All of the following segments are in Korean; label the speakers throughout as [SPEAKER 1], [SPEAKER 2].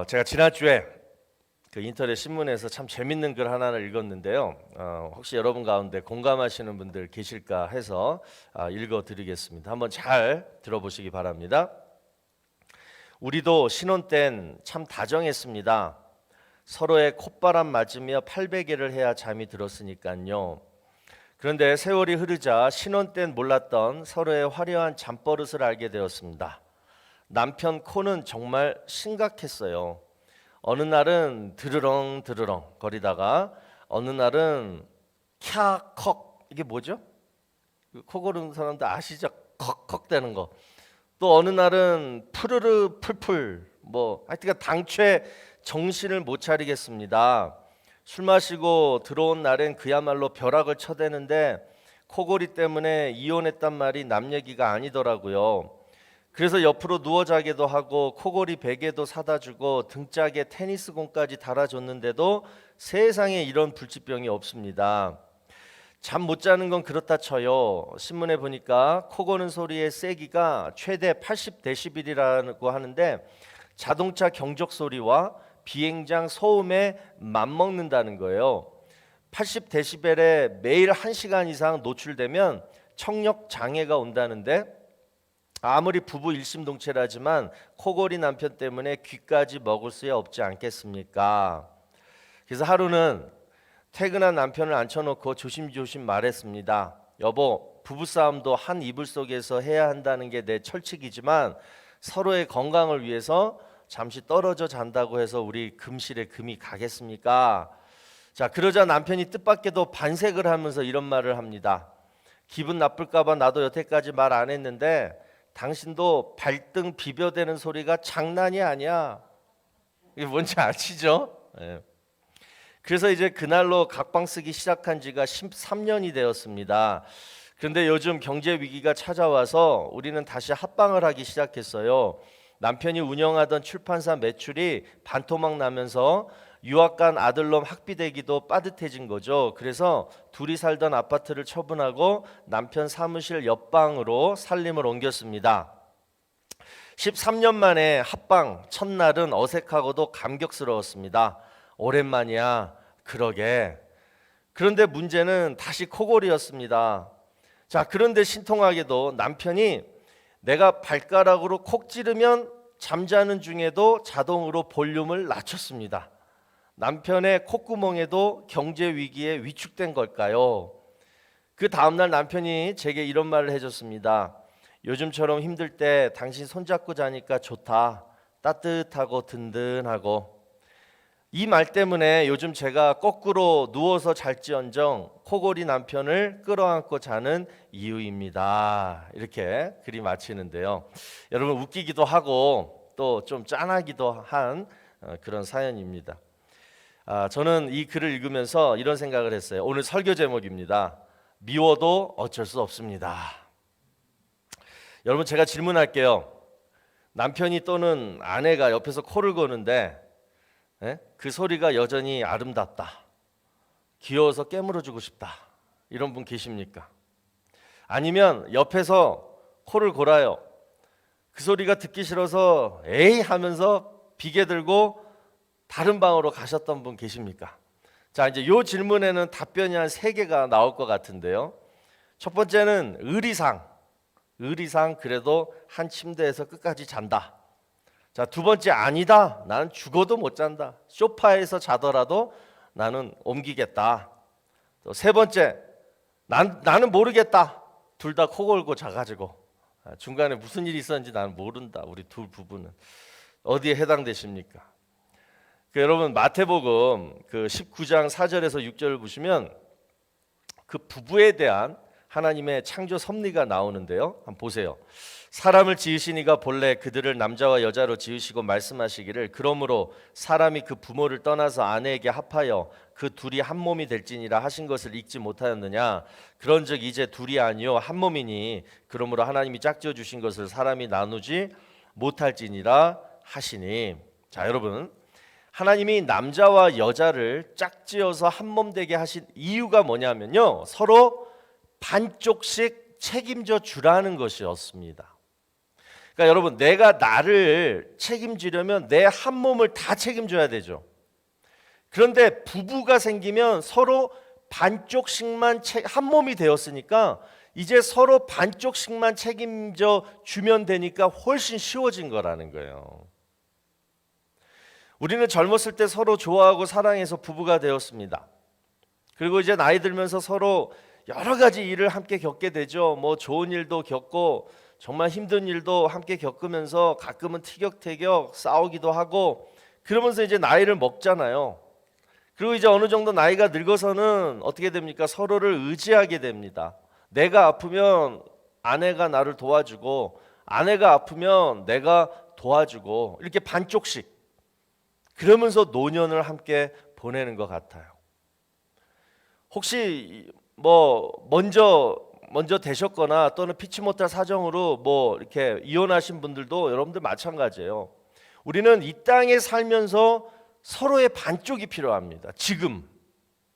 [SPEAKER 1] 제가 지난주에 그 인터넷 신문에서 참 재밌는 글 하나를 읽었는데요. 혹시 여러분 가운데 공감하시는 분들 계실까 해서 읽어드리겠습니다. 한번 잘 들어보시기 바랍니다. 우리도 신혼 땐 참 다정했습니다. 서로의 콧바람 맞으며 팔베개를 해야 잠이 들었으니까요. 그런데 세월이 흐르자 신혼 땐 몰랐던 서로의 화려한 잠버릇을 알게 되었습니다. 남편 코는 정말 심각했어요. 어느 날은 드르렁 드르렁 거리다가 어느 날은 캬컥, 이게 뭐죠? 코 고르는 사람들 아시죠? 컥컥 되는 거. 또 어느 날은 푸르르 풀풀, 하여튼 당최 정신을 못 차리겠습니다. 술 마시고 들어온 날엔 그야말로 벼락을 쳐대는데 코골이 때문에 이혼했단 말이 남 얘기가 아니더라고요. 그래서 옆으로 누워 자기도 하고 코골이 베개도 사다 주고 등짝에 테니스공까지 달아줬는데도 세상에 이런 불치병이 없습니다. 잠 못 자는 건 그렇다 쳐요. 신문에 보니까 코 고는 소리의 세기가 최대 80데시벨이라고 하는데 자동차 경적 소리와 비행장 소음에 맞먹는다는 거예요. 80데시벨에 매일 1시간 이상 노출되면 청력 장애가 온다는데, 아무리 부부 일심동체라지만 코골이 남편 때문에 귀까지 먹을 수야 없지 않겠습니까? 그래서 하루는 퇴근한 남편을 앉혀놓고 조심조심 말했습니다. 여보, 부부싸움도 한 이불 속에서 해야 한다는 게 내 철칙이지만 서로의 건강을 위해서 잠시 떨어져 잔다고 해서 우리 금실에 금이 가겠습니까? 자, 그러자 남편이 뜻밖에도 반색을 하면서 이런 말을 합니다. 기분 나쁠까 봐 나도 여태까지 말 안 했는데 당신도 발등 비벼대는 소리가 장난이 아니야. 이게 뭔지 아시죠? 네. 그래서 이제 그날로 각방 쓰기 시작한 지가 13년이 되었습니다. 그런데 요즘 경제 위기가 찾아와서 우리는 다시 합방을 하기 시작했어요. 남편이 운영하던 출판사 매출이 반토막 나면서 유학 간 아들놈 학비 대기도 빠듯해진 거죠. 그래서 둘이 살던 아파트를 처분하고 남편 사무실 옆방으로 살림을 옮겼습니다. 13년 만에 합방 첫날은 어색하고도 감격스러웠습니다. 오랜만이야. 그러게. 그런데 문제는 다시 코골이였습니다. 자, 그런데 신통하게도 남편이 내가 발가락으로 콕 찌르면 잠자는 중에도 자동으로 볼륨을 낮췄습니다. 남편의 콧구멍에도 경제 위기에 위축된 걸까요? 그 다음날 남편이 제게 이런 말을 해줬습니다. 요즘처럼 힘들 때 당신 손잡고 자니까 좋다. 따뜻하고 든든하고. 이 말 때문에 요즘 제가 거꾸로 누워서 잘지언정 코골이 남편을 끌어안고 자는 이유입니다. 이렇게 글이 마치는데요. 여러분, 웃기기도 하고 또 좀 짠하기도 한 그런 사연입니다. 저는 이 글을 읽으면서 이런 생각을 했어요. 오늘 설교 제목입니다. 미워도 어쩔 수 없습니다. 여러분, 제가 질문할게요. 남편이 또는 아내가 옆에서 코를 고는데 그 소리가 여전히 아름답다, 귀여워서 깨물어주고 싶다, 이런 분 계십니까? 아니면 옆에서 코를 골아요. 그 소리가 듣기 싫어서 에이 하면서 비계 들고 다른 방으로 가셨던 분 계십니까? 자, 이제 이 질문에는 답변이 한 3개가 나올 것 같은데요. 첫 번째는 의리상 그래도 한 침대에서 끝까지 잔다. 자, 두 번째, 아니다. 나는 죽어도 못 잔다. 소파에서 자더라도 나는 옮기겠다. 또 세 번째, 나는 모르겠다. 둘 다 코 골고 자가지고 중간에 무슨 일이 있었는지 나는 모른다. 우리 둘 부부는 어디에 해당되십니까? 여러분, 마태복음 그 19장 4절에서 6절을 보시면 그 부부에 대한 하나님의 창조 섭리가 나오는데요. 한번 보세요. 사람을 지으시니가 본래 그들을 남자와 여자로 지으시고 말씀하시기를 그러므로 사람이 그 부모를 떠나서 아내에게 합하여 그 둘이 한 몸이 될지니라 하신 것을 읽지 못하였느냐. 그런즉 이제 둘이 아니요 한 몸이니 그러므로 하나님이 짝지어 주신 것을 사람이 나누지 못할지니라 하시니. 자, 여러분, 하나님이 남자와 여자를 짝지어서 한 몸 되게 하신 이유가 뭐냐면요, 서로 반쪽씩 책임져 주라는 것이었습니다. 그러니까 여러분, 내가 나를 책임지려면 내 한 몸을 다 책임져야 되죠. 그런데 부부가 생기면 서로 반쪽씩만 한 몸이 되었으니까 이제 서로 반쪽씩만 책임져 주면 되니까 훨씬 쉬워진 거라는 거예요. 우리는 젊었을 때 서로 좋아하고 사랑해서 부부가 되었습니다. 그리고 이제 나이 들면서 서로 여러 가지 일을 함께 겪게 되죠. 뭐 좋은 일도 겪고 정말 힘든 일도 함께 겪으면서 가끔은 티격태격 싸우기도 하고, 그러면서 이제 나이를 먹잖아요. 그리고 이제 어느 정도 나이가 늙어서는 어떻게 됩니까? 서로를 의지하게 됩니다. 내가 아프면 아내가 나를 도와주고, 아내가 아프면 내가 도와주고, 이렇게 반쪽씩, 그러면서 노년을 함께 보내는 것 같아요. 혹시 뭐 먼저 되셨거나 또는 피치 못할 사정으로 뭐 이렇게 이혼하신 분들도 여러분들 마찬가지예요. 우리는 이 땅에 살면서 서로의 반쪽이 필요합니다. 지금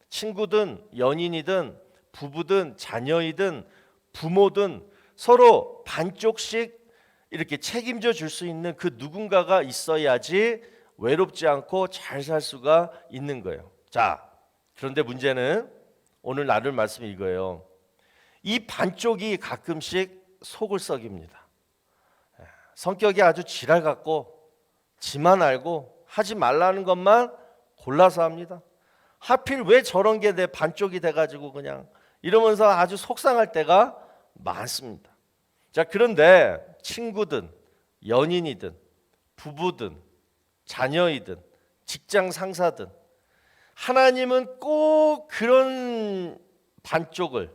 [SPEAKER 1] 친구든 연인이든 부부든 자녀이든 부모든 서로 반쪽씩 이렇게 책임져 줄 수 있는 그 누군가가 있어야지 외롭지 않고 잘 살 수가 있는 거예요. 자, 그런데 문제는 오늘 나눌 말씀이 이거예요. 이 반쪽이 가끔씩 속을 썩입니다. 성격이 아주 지랄 같고 지만 알고 하지 말라는 것만 골라서 합니다. 하필 왜 저런 게 내 반쪽이 돼가지고 그냥 이러면서 아주 속상할 때가 많습니다. 자, 그런데 친구든 연인이든 부부든 자녀이든 직장 상사든 하나님은 꼭 그런 반쪽을,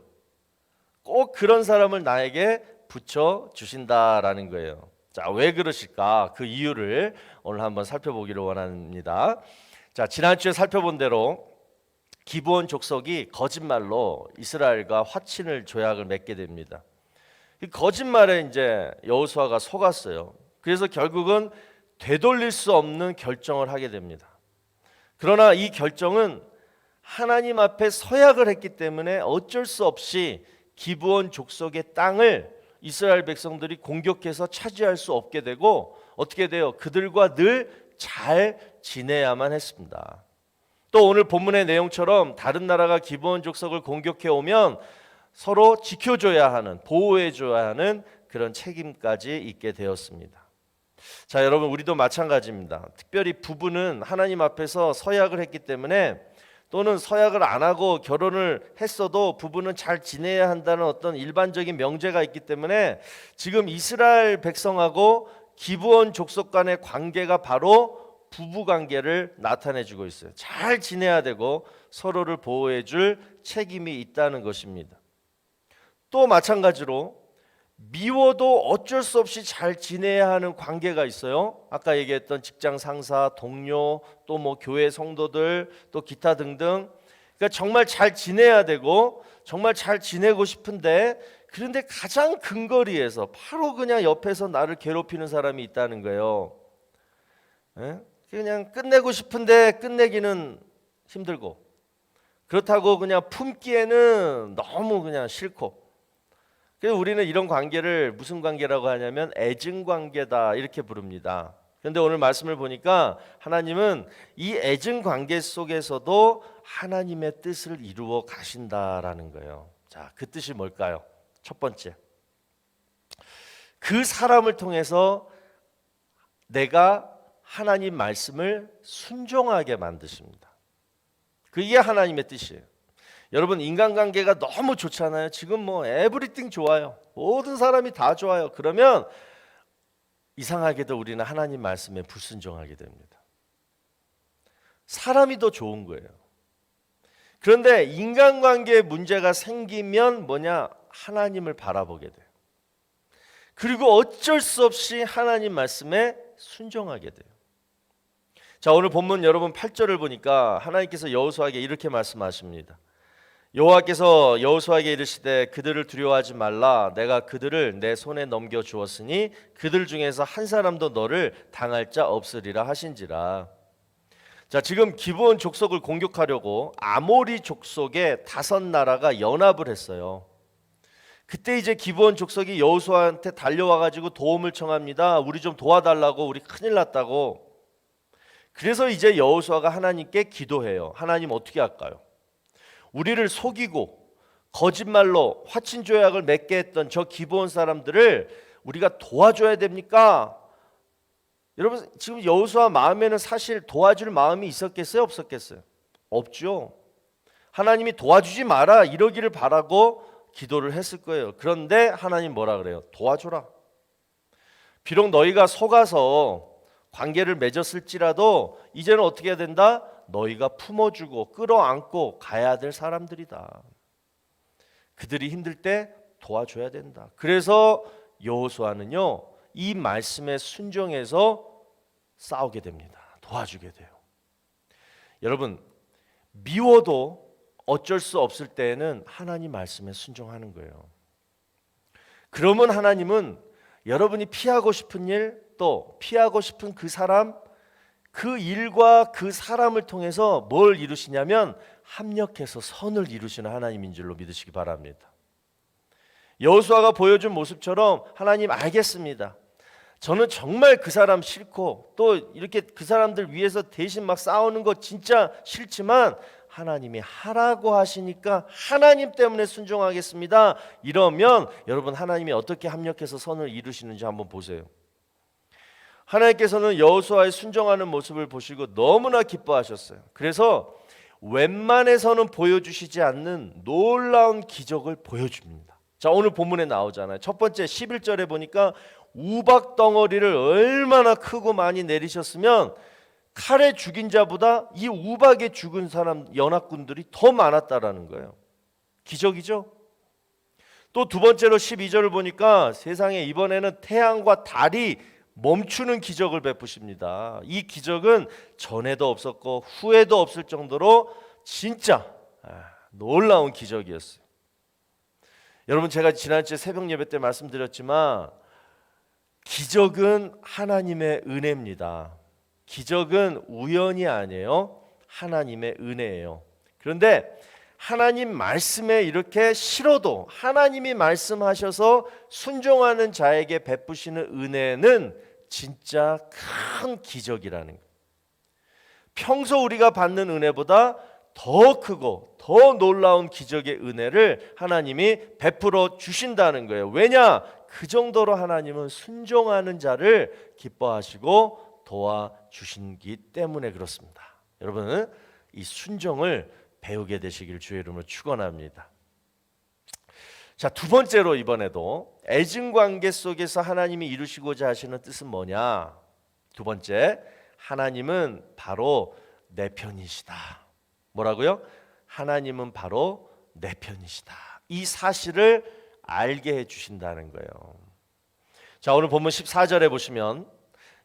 [SPEAKER 1] 꼭 그런 사람을 나에게 붙여 주신다라는 거예요. 자, 왜 그러실까? 그 이유를 오늘 한번 살펴보기를 원합니다. 자, 지난주에 살펴본 대로 기브온 족속이 거짓말로 이스라엘과 화친을 조약을 맺게 됩니다. 이 거짓말에 이제 여호수아가 속았어요. 그래서 결국은 되돌릴 수 없는 결정을 하게 됩니다. 그러나 이 결정은 하나님 앞에 서약을 했기 때문에 어쩔 수 없이 기브온 족속의 땅을 이스라엘 백성들이 공격해서 차지할 수 없게 되고, 어떻게 돼요? 그들과 늘 잘 지내야만 했습니다. 또 오늘 본문의 내용처럼 다른 나라가 기브온 족속을 공격해 오면 서로 지켜줘야 하는, 보호해줘야 하는 그런 책임까지 있게 되었습니다. 자, 여러분, 우리도 마찬가지입니다. 특별히 부부는 하나님 앞에서 서약을 했기 때문에, 또는 서약을 안 하고 결혼을 했어도 부부는 잘 지내야 한다는 어떤 일반적인 명제가 있기 때문에 지금 이스라엘 백성하고 기브온 족속 간의 관계가 바로 부부 관계를 나타내주고 있어요. 잘 지내야 되고 서로를 보호해줄 책임이 있다는 것입니다. 또 마찬가지로 미워도 어쩔 수 없이 잘 지내야 하는 관계가 있어요. 아까 얘기했던 직장 상사, 동료, 또 뭐 교회 성도들, 또 기타 등등. 그러니까 정말 잘 지내야 되고 정말 잘 지내고 싶은데, 그런데 가장 근거리에서 바로 그냥 옆에서 나를 괴롭히는 사람이 있다는 거예요. 그냥 끝내고 싶은데 끝내기는 힘들고, 그렇다고 그냥 품기에는 너무 그냥 싫고. 그래서 우리는 이런 관계를 무슨 관계라고 하냐면 애증관계다 이렇게 부릅니다. 그런데 오늘 말씀을 보니까 하나님은 이 애증관계 속에서도 하나님의 뜻을 이루어 가신다라는 거예요. 자, 그 뜻이 뭘까요? 첫 번째, 그 사람을 통해서 내가 하나님 말씀을 순종하게 만드십니다. 그게 하나님의 뜻이에요. 여러분, 인간관계가 너무 좋잖아요. 지금 뭐 에브리띵 좋아요. 모든 사람이 다 좋아요. 그러면 이상하게도 우리는 하나님 말씀에 불순종하게 됩니다. 사람이 더 좋은 거예요. 그런데 인간관계에 문제가 생기면 뭐냐? 하나님을 바라보게 돼요. 그리고 어쩔 수 없이 하나님 말씀에 순종하게 돼요. 자, 오늘 본문 여러분 8절을 보니까 하나님께서 여호수아에게 이렇게 말씀하십니다. 여호와께서 여호수아에게 이르시되 그들을 두려워하지 말라. 내가 그들을 내 손에 넘겨 주었으니 그들 중에서 한 사람도 너를 당할 자 없으리라 하신지라. 자, 지금 기브온 족속을 공격하려고 아모리 족속의 5 나라가 연합을 했어요. 그때 이제 기브온 족속이 여호수아한테 달려와 가지고 도움을 청합니다. 우리 좀 도와달라고, 우리 큰일 났다고. 그래서 이제 여호수아가 하나님께 기도해요. 하나님 어떻게 할까요? 우리를 속이고 거짓말로 화친 조약을 맺게 했던 저 기브온 사람들을 우리가 도와줘야 됩니까? 여러분, 지금 여호수아 마음에는 사실 도와줄 마음이 있었겠어요, 없었겠어요? 없죠. 하나님이 도와주지 마라 이러기를 바라고 기도를 했을 거예요. 그런데 하나님 뭐라 그래요? 도와줘라. 비록 너희가 속아서 관계를 맺었을지라도 이제는 어떻게 해야 된다? 너희가 품어주고 끌어안고 가야 될 사람들이다. 그들이 힘들 때 도와줘야 된다. 그래서 여호수아는요, 이 말씀에 순종해서 싸우게 됩니다. 도와주게 돼요. 여러분, 미워도 어쩔 수 없을 때에는 하나님 말씀에 순종하는 거예요. 그러면 하나님은 여러분이 피하고 싶은 일, 또 피하고 싶은 그 사람, 그 일과 그 사람을 통해서 뭘 이루시냐면 합력해서 선을 이루시는 하나님인 줄로 믿으시기 바랍니다. 여호수아가 보여준 모습처럼 하나님 알겠습니다. 저는 정말 그 사람 싫고 또 이렇게 그 사람들 위해서 대신 막 싸우는 거 진짜 싫지만 하나님이 하라고 하시니까 하나님 때문에 순종하겠습니다. 이러면 여러분, 하나님이 어떻게 합력해서 선을 이루시는지 한번 보세요. 하나님께서는 여호수아의 순종하는 모습을 보시고 너무나 기뻐하셨어요. 그래서 웬만해서는 보여주시지 않는 놀라운 기적을 보여줍니다. 자, 오늘 본문에 나오잖아요. 첫 번째 11절에 보니까 우박 덩어리를 얼마나 크고 많이 내리셨으면 칼에 죽인 자보다 이 우박에 죽은 사람 연합군들이 더 많았다라는 거예요. 기적이죠. 또 두 번째로 12절을 보니까 세상에 이번에는 태양과 달이 멈추는 기적을 베푸십니다. 이 기적은 전에도 없었고 후에도 없을 정도로 진짜 놀라운 기적이었어요. 여러분, 제가 지난주에 새벽 예배 때 말씀드렸지만 기적은 하나님의 은혜입니다. 기적은 우연이 아니에요. 하나님의 은혜예요. 그런데 하나님 말씀에 이렇게 싫어도 하나님이 말씀하셔서 순종하는 자에게 베푸시는 은혜는 진짜 큰 기적이라는 거예요. 평소 우리가 받는 은혜보다 더 크고 더 놀라운 기적의 은혜를 하나님이 베풀어 주신다는 거예요. 왜냐? 그 정도로 하나님은 순종하는 자를 기뻐하시고 도와주신기 때문에 그렇습니다. 여러분, 이 순종을 배우게 되시길 주의 이름으로 축원합니다. 자, 두 번째로 이번에도 애증 관계 속에서 하나님이 이루시고자 하시는 뜻은 뭐냐? 두 번째, 하나님은 바로 내 편이시다. 뭐라고요? 하나님은 바로 내 편이시다. 이 사실을 알게 해주신다는 거예요. 자, 오늘 본문 14절에 보시면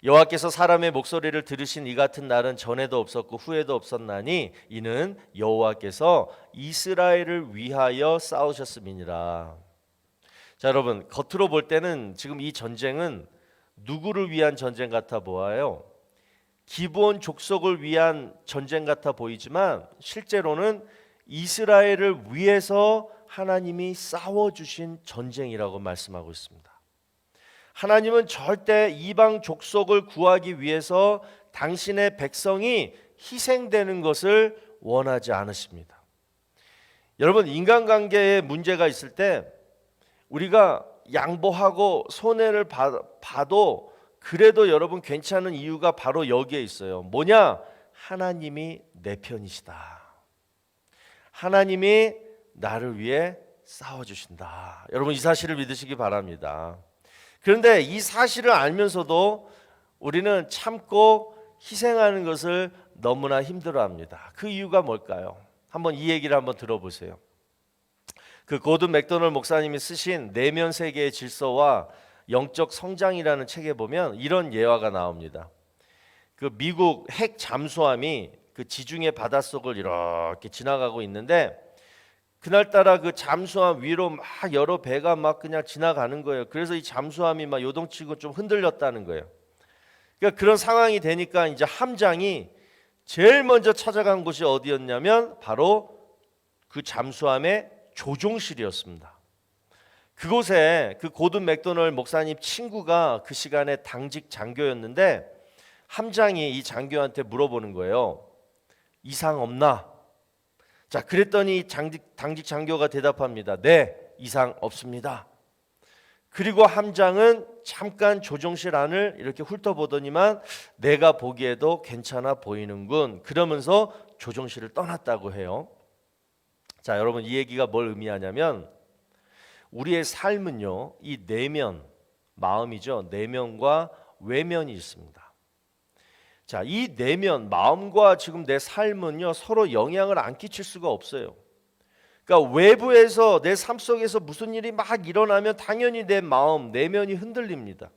[SPEAKER 1] 여호와께서 사람의 목소리를 들으신 이 같은 날은 전에도 없었고 후에도 없었나니 이는 여호와께서 이스라엘을 위하여 싸우셨음이니라. 자, 여러분, 겉으로 볼 때는 지금 이 전쟁은 누구를 위한 전쟁 같아 보아요? 기브온 족속을 위한 전쟁 같아 보이지만 실제로는 이스라엘을 위해서 하나님이 싸워주신 전쟁이라고 말씀하고 있습니다. 하나님은 절대 이방 족속을 구하기 위해서 당신의 백성이 희생되는 것을 원하지 않으십니다. 여러분, 인간관계에 문제가 있을 때 우리가 양보하고 손해를 봐도 그래도 여러분 괜찮은 이유가 바로 여기에 있어요. 뭐냐? 하나님이 내 편이시다. 하나님이 나를 위해 싸워주신다. 여러분, 이 사실을 믿으시기 바랍니다. 그런데 이 사실을 알면서도 우리는 참고 희생하는 것을 너무나 힘들어합니다. 그 이유가 뭘까요? 한번 이 얘기를 한번 들어보세요. 그 고든 맥도널드 목사님이 쓰신 내면 세계의 질서와 영적 성장이라는 책에 보면 이런 예화가 나옵니다. 그 미국 핵 잠수함이 그 지중해 바닷속을 이렇게 지나가고 있는데 그날따라 그 잠수함 위로 막 여러 배가 막 그냥 지나가는 거예요. 그래서 이 잠수함이 막 요동치고 좀 흔들렸다는 거예요. 그러니까 그런 상황이 되니까 이제 함장이 제일 먼저 찾아간 곳이 어디였냐면 바로 그 잠수함의 조종실이었습니다. 그곳에 그 고든 맥도널 목사님 친구가 그 시간에 당직 장교였는데 함장이 이 장교한테 물어보는 거예요. 이상 없나? 자, 그랬더니 당직 장교가 대답합니다. 네, 이상 없습니다. 그리고 함장은 잠깐 조종실 안을 이렇게 훑어보더니만 내가 보기에도 괜찮아 보이는군. 그러면서 조종실을 떠났다고 해요. 자, 여러분 이 얘기가 뭘 의미하냐면 우리의 삶은요, 이 내면, 마음이죠. 내면과 외면이 있습니다. 자, 이 내면, 마음과 지금 내 삶은요, 서로 영향을 안 끼칠 수가 없어요. 그러니까 외부에서 내 삶 속에서 무슨 일이 막 일어나면 당연히 내 마음, 내면이 흔들립니다.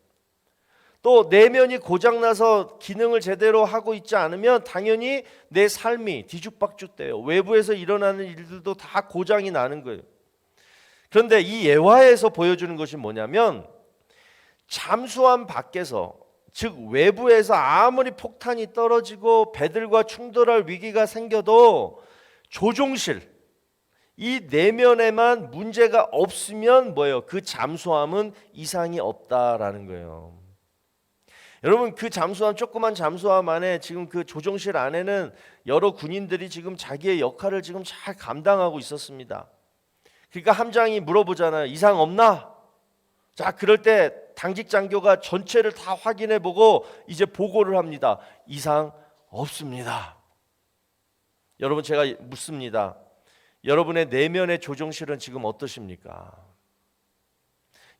[SPEAKER 1] 또 내면이 고장나서 기능을 제대로 하고 있지 않으면 당연히 내 삶이 뒤죽박죽돼요. 외부에서 일어나는 일들도 다 고장이 나는 거예요. 그런데 이 예화에서 보여주는 것이 뭐냐면 잠수함 밖에서, 즉 외부에서 아무리 폭탄이 떨어지고 배들과 충돌할 위기가 생겨도 조종실, 이 내면에만 문제가 없으면 뭐예요? 그 잠수함은 이상이 없다라는 거예요. 여러분 그 잠수함, 조그만 잠수함 안에 지금 그 조종실 안에는 여러 군인들이 지금 자기의 역할을 지금 잘 감당하고 있었습니다. 그러니까 함장이 물어보잖아요. 이상 없나? 자, 그럴 때 당직 장교가 전체를 다 확인해 보고 이제 보고를 합니다. 이상 없습니다. 여러분 제가 묻습니다. 여러분의 내면의 조종실은 지금 어떠십니까?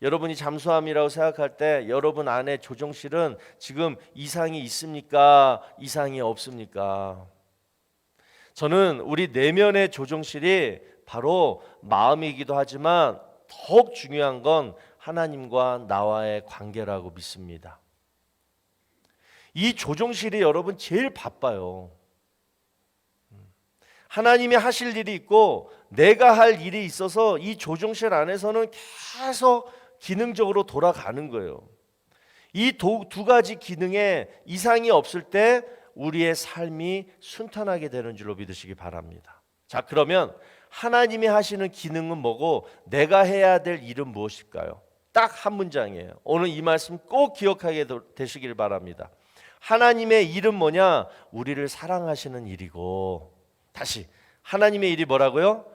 [SPEAKER 1] 여러분이 잠수함이라고 생각할 때 여러분 안에 조종실은 지금 이상이 있습니까? 이상이 없습니까? 저는 우리 내면의 조종실이 바로 마음이기도 하지만 더욱 중요한 건 하나님과 나와의 관계라고 믿습니다. 이 조종실이 여러분 제일 바빠요. 하나님이 하실 일이 있고 내가 할 일이 있어서 이 조종실 안에서는 계속 기능적으로 돌아가는 거예요. 이 두 가지 기능에 이상이 없을 때 우리의 삶이 순탄하게 되는 줄로 믿으시기 바랍니다. 자, 그러면 하나님이 하시는 기능은 뭐고 내가 해야 될 일은 무엇일까요? 딱 한 문장이에요. 오늘 이 말씀 꼭 기억하게 되시길 바랍니다. 하나님의 일은 뭐냐? 우리를 사랑하시는 일이고, 다시 하나님의 일이 뭐라고요?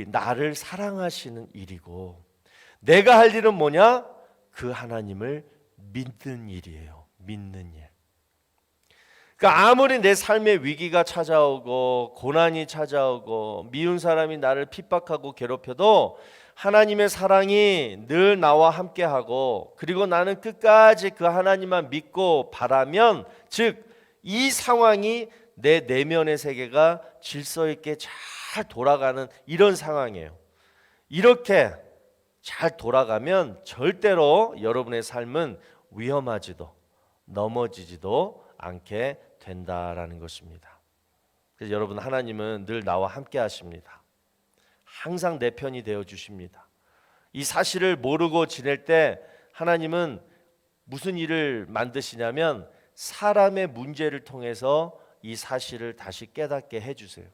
[SPEAKER 1] 나를 사랑하시는 일이고, 내가 할 일은 뭐냐? 그 하나님을 믿는 일이에요. 믿는 일. 그러니까 아무리 내 삶에 위기가 찾아오고 고난이 찾아오고 미운 사람이 나를 핍박하고 괴롭혀도 하나님의 사랑이 늘 나와 함께하고, 그리고 나는 끝까지 그 하나님만 믿고 바라면, 즉 이 상황이 내 내면의 세계가 질서 있게 잘 돌아가는 이런 상황이에요. 이렇게 잘 돌아가면 절대로 여러분의 삶은 위험하지도 넘어지지도 않게 된다라는 것입니다. 그래서 여러분, 하나님은 늘 나와 함께 하십니다. 항상 내 편이 되어 주십니다. 이 사실을 모르고 지낼 때 하나님은 무슨 일을 만드시냐면 사람의 문제를 통해서 이 사실을 다시 깨닫게 해주세요.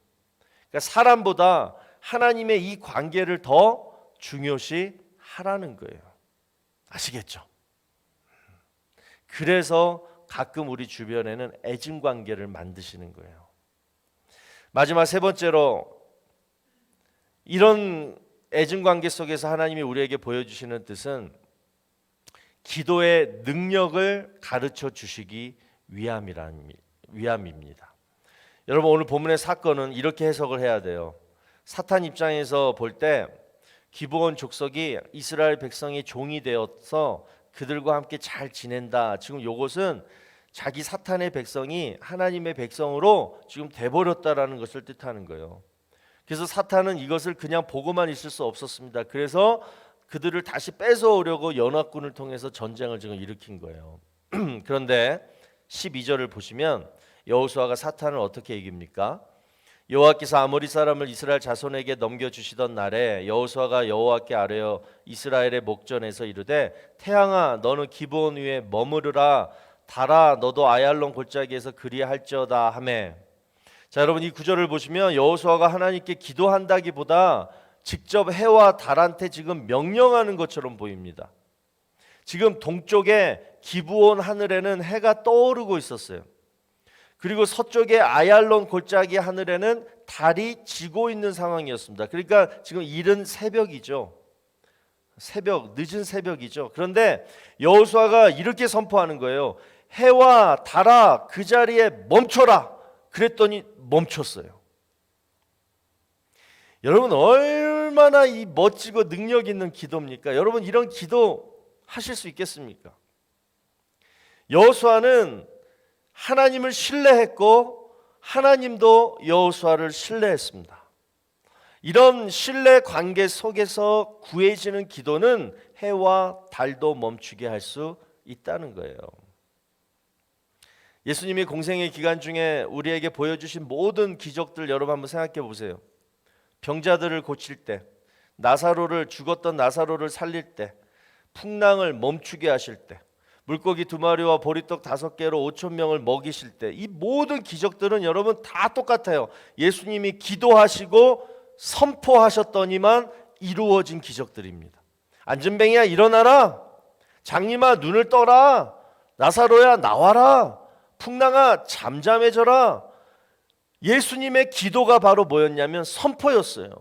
[SPEAKER 1] 그러니까 사람보다 하나님의 이 관계를 더 중요시 하라는 거예요. 아시겠죠? 그래서 가끔 우리 주변에는 애증 관계를 만드시는 거예요. 마지막 세 번째로, 이런 애증 관계 속에서 하나님이 우리에게 보여주시는 뜻은 기도의 능력을 가르쳐 주시기 위함입니다. 여러분, 오늘 본문의 사건은 이렇게 해석을 해야 돼요. 사탄 입장에서 볼 때 기브온 족속이 이스라엘 백성의 종이 되어서 그들과 함께 잘 지낸다. 지금 이것은 자기 사탄의 백성이 하나님의 백성으로 지금 돼버렸다라는 것을 뜻하는 거예요. 그래서 사탄은 이것을 그냥 보고만 있을 수 없었습니다. 그래서 그들을 다시 뺏어오려고 연합군을 통해서 전쟁을 지금 일으킨 거예요. 그런데 12절을 보시면 여호수아가 사탄을 어떻게 이깁니까? 여호와께서 아모리 사람을 이스라엘 자손에게 넘겨주시던 날에 여호수아가 여호와께 아뢰어 이스라엘의 목전에서 이르되 태양아 너는 기브온 위에 머무르라, 달아 너도 아얄론 골짜기에서 그리할지어다 하매. 자, 여러분 이 구절을 보시면 여호수아가 하나님께 기도한다기보다 직접 해와 달한테 지금 명령하는 것처럼 보입니다. 지금 동쪽에 기브온 하늘에는 해가 떠오르고 있었어요. 그리고 서쪽에 아얄론 골짜기 하늘에는 달이 지고 있는 상황이었습니다. 그러니까 지금 이른 새벽이죠. 늦은 새벽이죠. 그런데 여호수아가 이렇게 선포하는 거예요. 해와 달아 그 자리에 멈춰라. 그랬더니 멈췄어요. 여러분 얼마나 이 멋지고 능력 있는 기도입니까? 여러분 이런 기도 하실 수 있겠습니까? 여호수아는 하나님을 신뢰했고 하나님도 여호수아를 신뢰했습니다. 이런 신뢰 관계 속에서 구해지는 기도는 해와 달도 멈추게 할 수 있다는 거예요. 예수님이 공생의 기간 중에 우리에게 보여주신 모든 기적들 여러분 한번 생각해 보세요. 병자들을 고칠 때, 죽었던 나사로를 살릴 때, 풍랑을 멈추게 하실 때, 물고기 2마리와 보리떡 5개로 5,000명을 먹이실 때, 이 모든 기적들은 여러분 다 똑같아요. 예수님이 기도하시고 선포하셨더니만 이루어진 기적들입니다. 안전뱅이야 일어나라, 장님아 눈을 떠라, 나사로야 나와라, 풍랑아 잠잠해져라. 예수님의 기도가 바로 뭐였냐면 선포였어요.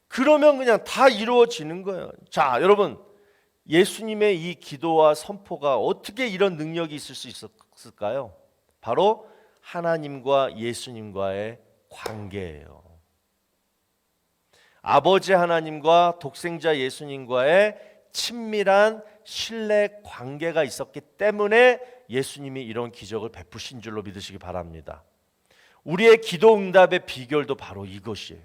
[SPEAKER 1] 그러면 그냥 다 이루어지는 거예요. 자, 여러분 예수님의 이 기도와 선포가 어떻게 이런 능력이 있을 수 있었을까요? 바로 하나님과 예수님과의 관계예요. 아버지 하나님과 독생자 예수님과의 친밀한 신뢰 관계가 있었기 때문에 예수님이 이런 기적을 베푸신 줄로 믿으시기 바랍니다. 우리의 기도 응답의 비결도 바로 이것이에요.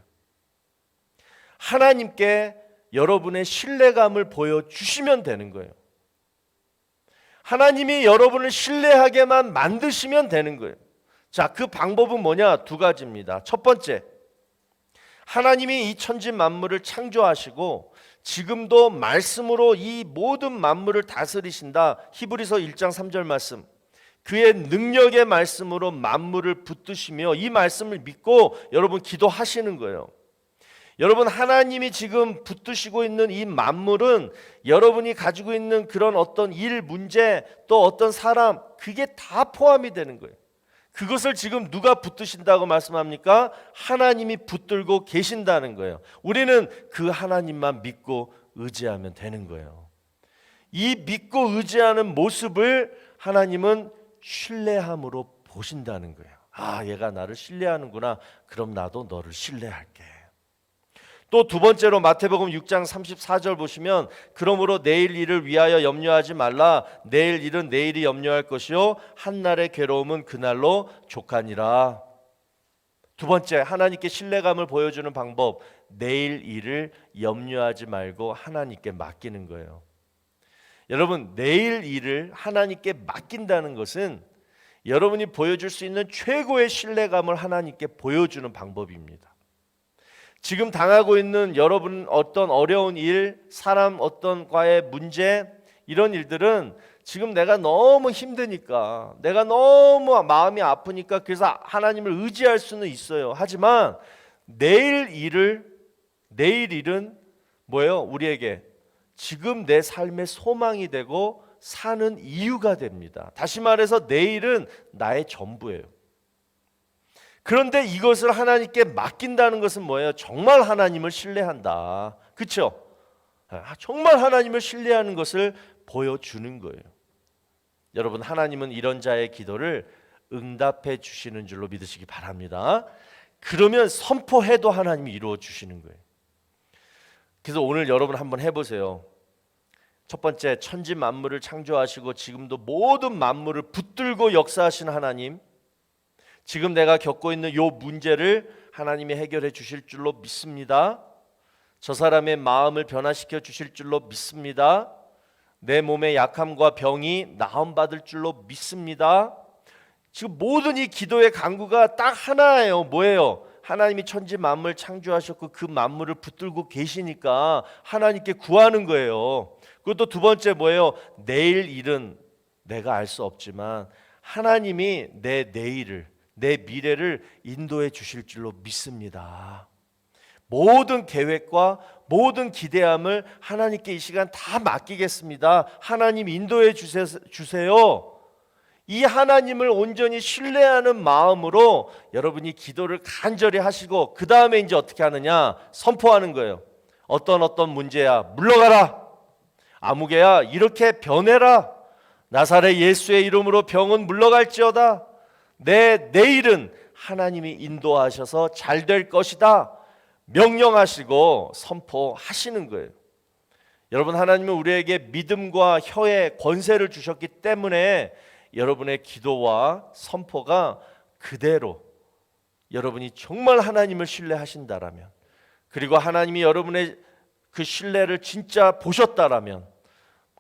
[SPEAKER 1] 하나님께 여러분의 신뢰감을 보여주시면 되는 거예요. 하나님이 여러분을 신뢰하게만 만드시면 되는 거예요. 자, 그 방법은 뭐냐? 2가지입니다. 첫 번째, 하나님이 이 천지 만물을 창조하시고 지금도 말씀으로 이 모든 만물을 다스리신다. 히브리서 1장 3절 말씀. 그의 능력의 말씀으로 만물을 붙드시며 이 말씀을 믿고 여러분 기도하시는 거예요. 여러분 하나님이 지금 붙드시고 있는 이 만물은 여러분이 가지고 있는 그런 어떤 일, 문제, 또 어떤 사람, 그게 다 포함이 되는 거예요. 그것을 지금 누가 붙드신다고 말씀합니까? 하나님이 붙들고 계신다는 거예요. 우리는 그 하나님만 믿고 의지하면 되는 거예요. 이 믿고 의지하는 모습을 하나님은 신뢰함으로 보신다는 거예요. 아, 얘가 나를 신뢰하는구나. 그럼 나도 너를 신뢰할게. 또 2번째로 마태복음 6장 34절 보시면 그러므로 내일 일을 위하여 염려하지 말라. 내일 일은 내일이 염려할 것이요 한날의 괴로움은 그날로 족하니라. 2번째, 하나님께 신뢰감을 보여주는 방법, 내일 일을 염려하지 말고 하나님께 맡기는 거예요. 여러분 내일 일을 하나님께 맡긴다는 것은 여러분이 보여줄 수 있는 최고의 신뢰감을 하나님께 보여주는 방법입니다. 지금 당하고 있는 여러분 어떤 어려운 일, 사람 어떤과의 문제, 이런 일들은 지금 내가 너무 힘드니까, 내가 너무 마음이 아프니까 그래서 하나님을 의지할 수는 있어요. 하지만 내일 일은 뭐예요? 우리에게 지금 내 삶의 소망이 되고 사는 이유가 됩니다. 다시 말해서 내일은 나의 전부예요. 그런데 이것을 하나님께 맡긴다는 것은 뭐예요? 정말 하나님을 신뢰한다. 그렇죠? 정말 하나님을 신뢰하는 것을 보여주는 거예요. 여러분 하나님은 이런 자의 기도를 응답해 주시는 줄로 믿으시기 바랍니다. 그러면 선포해도 하나님이 이루어 주시는 거예요. 그래서 오늘 여러분 한번 해보세요. 첫 번째, 천지 만물을 창조하시고 지금도 모든 만물을 붙들고 역사하신 하나님, 지금 내가 겪고 있는 이 문제를 하나님이 해결해 주실 줄로 믿습니다. 저 사람의 마음을 변화시켜 주실 줄로 믿습니다. 내 몸의 약함과 병이 나음받을 줄로 믿습니다. 지금 모든 이 기도의 간구가 딱 하나예요. 뭐예요? 하나님이 천지 만물 창조하셨고 그 만물을 붙들고 계시니까 하나님께 구하는 거예요. 그것도 2번째 뭐예요? 내일 일은 내가 알 수 없지만 하나님이 내 내일을, 내 미래를 인도해 주실 줄로 믿습니다. 모든 계획과 모든 기대함을 하나님께 이 시간 다 맡기겠습니다. 하나님 인도해 주세요. 이 하나님을 온전히 신뢰하는 마음으로 여러분이 기도를 간절히 하시고 그 다음에 이제 어떻게 하느냐? 선포하는 거예요. 어떤 문제야 물러가라. 아무개야 이렇게 변해라. 나사렛 예수의 이름으로 병은 물러갈지어다. 내 내일은 하나님이 인도하셔서 잘 될 것이다. 명령하시고 선포하시는 거예요. 여러분, 하나님은 우리에게 믿음과 혀의 권세를 주셨기 때문에 여러분의 기도와 선포가 그대로 여러분이 정말 하나님을 신뢰하신다라면, 그리고 하나님이 여러분의 그 신뢰를 진짜 보셨다라면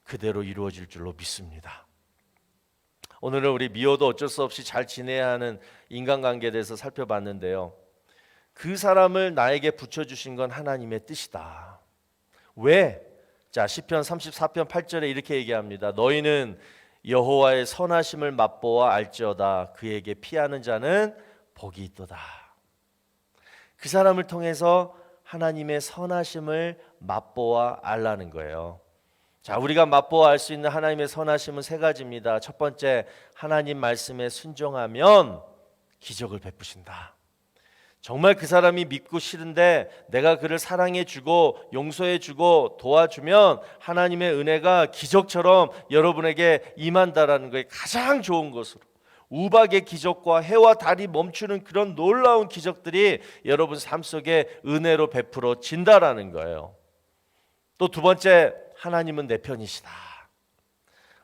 [SPEAKER 1] 그대로 이루어질 줄로 믿습니다. 오늘은 우리 미워도 어쩔 수 없이 잘 지내야 하는 인간관계에 대해서 살펴봤는데요. 그 사람을 나에게 붙여주신 건 하나님의 뜻이다. 왜? 자, 시편 34편 8절에 이렇게 얘기합니다. 너희는 여호와의 선하심을 맛보아 알지어다. 그에게 피하는 자는 복이 있도다. 그 사람을 통해서 하나님의 선하심을 맛보아 알라는 거예요. 자, 우리가 맛보아 알 수 있는 하나님의 선하심은 세 가지입니다. 첫 번째, 하나님 말씀에 순종하면 기적을 베푸신다. 정말 그 사람이 믿고 싫은데 내가 그를 사랑해주고 용서해주고 도와주면 하나님의 은혜가 기적처럼 여러분에게 임한다라는 거에 가장 좋은 것으로, 우박의 기적과 해와 달이 멈추는 그런 놀라운 기적들이 여러분 삶 속에 은혜로 베풀어진다라는 거예요. 또 두 번째, 하나님은 내 편이시다.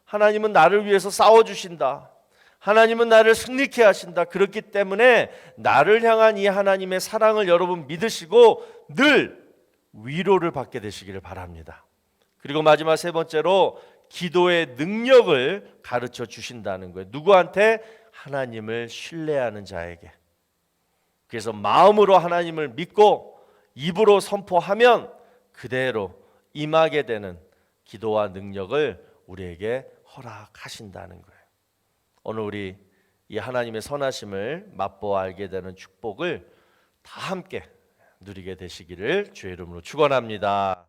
[SPEAKER 1] 하나님은 나를 위해서 싸워주신다. 하나님은 나를 승리케 하신다. 그렇기 때문에 나를 향한 이 하나님의 사랑을 여러분 믿으시고 늘 위로를 받게 되시기를 바랍니다. 그리고 마지막 세 번째로, 기도의 능력을 가르쳐 주신다는 거예요. 누구한테? 하나님을 신뢰하는 자에게. 그래서 마음으로 하나님을 믿고 입으로 선포하면 그대로 임하게 되는 기도와 능력을 우리에게 허락하신다는 거예요. 오늘 우리 이 하나님의 선하심을 맛보아 알게 되는 축복을 다 함께 누리게 되시기를 주의 이름으로 축원합니다.